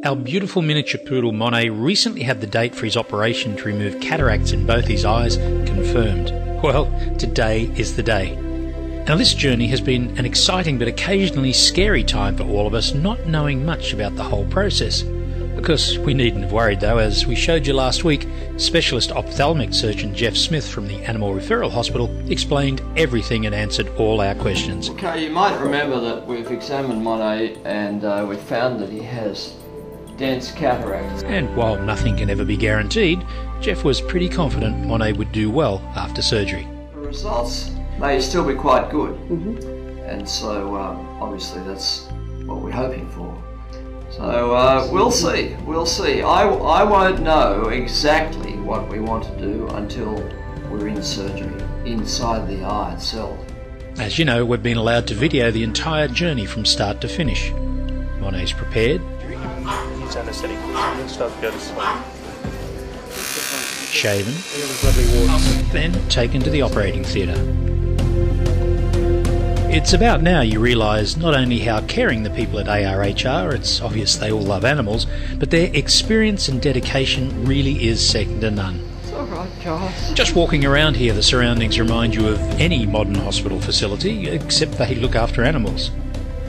Our beautiful miniature poodle Monet recently had the date for his operation to remove cataracts in both his eyes confirmed. Well, today is the day. Now this journey has been an exciting but occasionally scary time for all of us, not knowing much about the whole process. Of course, we needn't have worried though, as we showed you last week, specialist ophthalmic surgeon Jeff Smith from the Animal Referral Hospital explained everything and answered all our questions. Okay, you might remember that we've examined Monet and we found that he has dense cataracts. And while nothing can ever be guaranteed, Jeff was pretty confident Monet would do well after surgery. The results may still be quite good, and so obviously that's what we're hoping for. So we'll see. I won't know exactly what we want to do until we're in surgery, inside the eye itself. As you know, we've been allowed to video the entire journey from start to finish. Monet's prepared, shaven, then taken to the operating theatre. It's about now you realise not only how caring the people at ARH are, it's obvious they all love animals, but their experience and dedication really is second to none. It's alright, guys. Just walking around here, the surroundings remind you of any modern hospital facility, except they look after animals.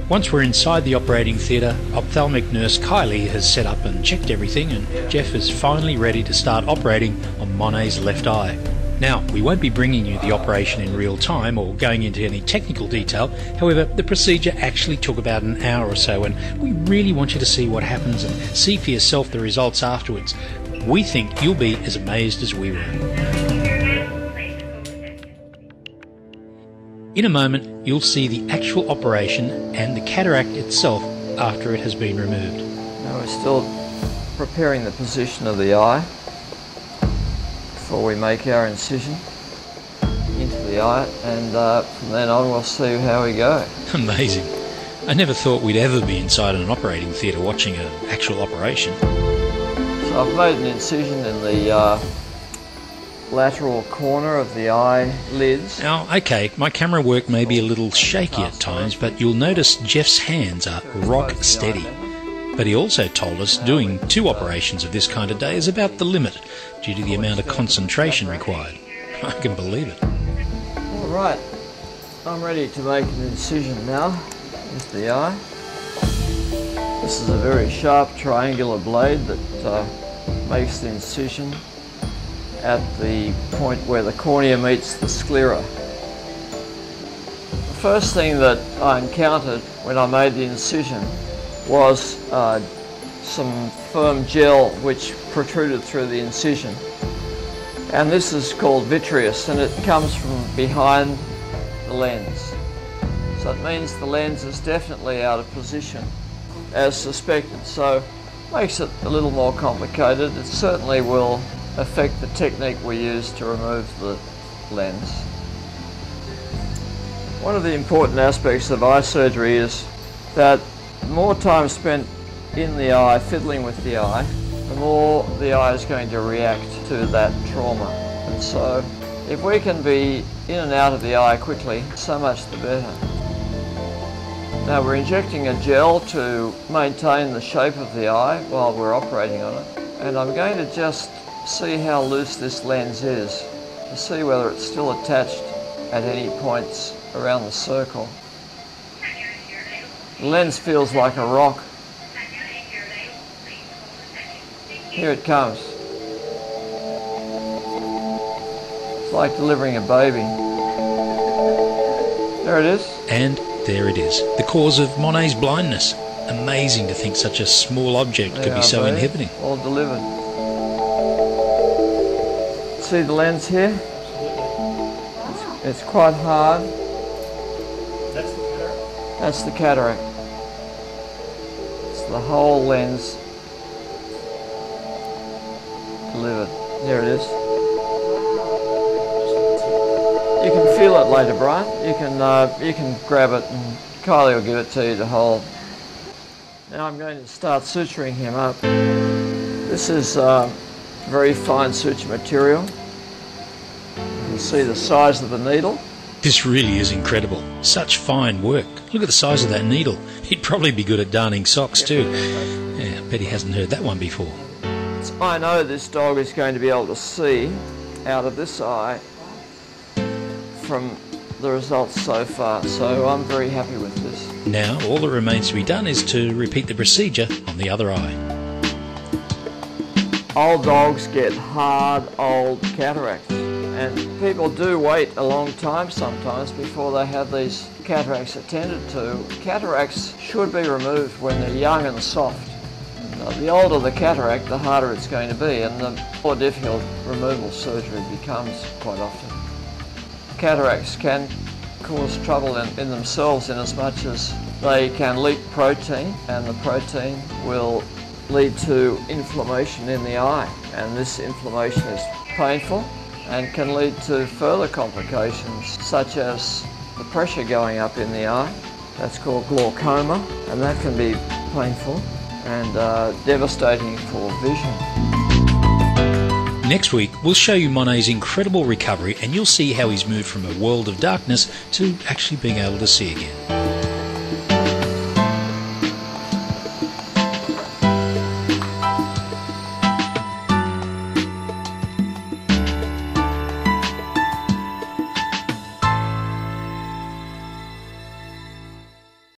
Once we're inside the operating theatre, ophthalmic nurse Kylie has set up and checked everything, and Jeff is finally ready to start operating on Monet's left eye. Now, we won't be bringing you the operation in real time or going into any technical detail. However, the procedure actually took about an hour or so, and we really want you to see what happens and see for yourself the results afterwards. We think you'll be as amazed as we were. In a moment, you'll see the actual operation and the cataract itself after it has been removed. Now we're still preparing the position of the eye before we make our incision into the eye, and from then on we'll see how we go. Amazing. I never thought we'd ever be inside an operating theatre watching an actual operation. So I've made an incision in the lateral corner of the eyelids. Now, okay, my camera work may be a little shaky at times, but you'll notice Jeff's hands are rock steady. But he also told us doing 2 operations of this kind a day is about the limit due to the amount of concentration required. I can believe it. Alright, I'm ready to make an incision now into the eye. This is a very sharp triangular blade that makes the incision at the point where the cornea meets the sclera. The first thing that I encountered when I made the incision was some firm gel which protruded through the incision. And this is called vitreous, and it comes from behind the lens. So it means the lens is definitely out of position as suspected, so makes it a little more complicated. It certainly will affect the technique we use to remove the lens. One of the important aspects of eye surgery is that the more time spent in the eye, fiddling with the eye, the more the eye is going to react to that trauma. And so if we can be in and out of the eye quickly, so much the better. Now we're injecting a gel to maintain the shape of the eye while we're operating on it, and I'm going to just see how loose this lens is to see whether it's still attached at any points around the circle. The lens feels like a rock. Here it comes. It's like delivering a baby. There it is. And there it is, the cause of Monet's blindness. Amazing to think such a small object could be so inhibiting. All delivered. See the lens here? It's quite hard. That's the cataract? That's the cataract. It's the whole lens delivered. There it is. You can feel it later, Brian. You can grab it and Kylie will give it to you to hold. Now I'm going to start suturing him up. This is very fine suture material. You can see the size of the needle. This really is incredible. Such fine work. Look at the size of that needle. He'd probably be good at darning socks too. Yeah, I bet he hasn't heard that one before. I know this dog is going to be able to see out of this eye from the results so far, so I'm very happy with this. Now all that remains to be done is to repeat the procedure on the other eye. Old dogs get hard old cataracts, and people do wait a long time sometimes before they have these cataracts attended to. Cataracts should be removed when they're young and soft. The older the cataract, the harder it's going to be, and the more difficult removal surgery becomes quite often. Cataracts can cause trouble in themselves in as much as they can leak protein, and the protein will lead to inflammation in the eye, and this inflammation is painful and can lead to further complications such as the pressure going up in the eye. That's called glaucoma, and that can be painful and devastating for vision. Next week we'll show you Monet's incredible recovery, and you'll see how he's moved from a world of darkness to actually being able to see again.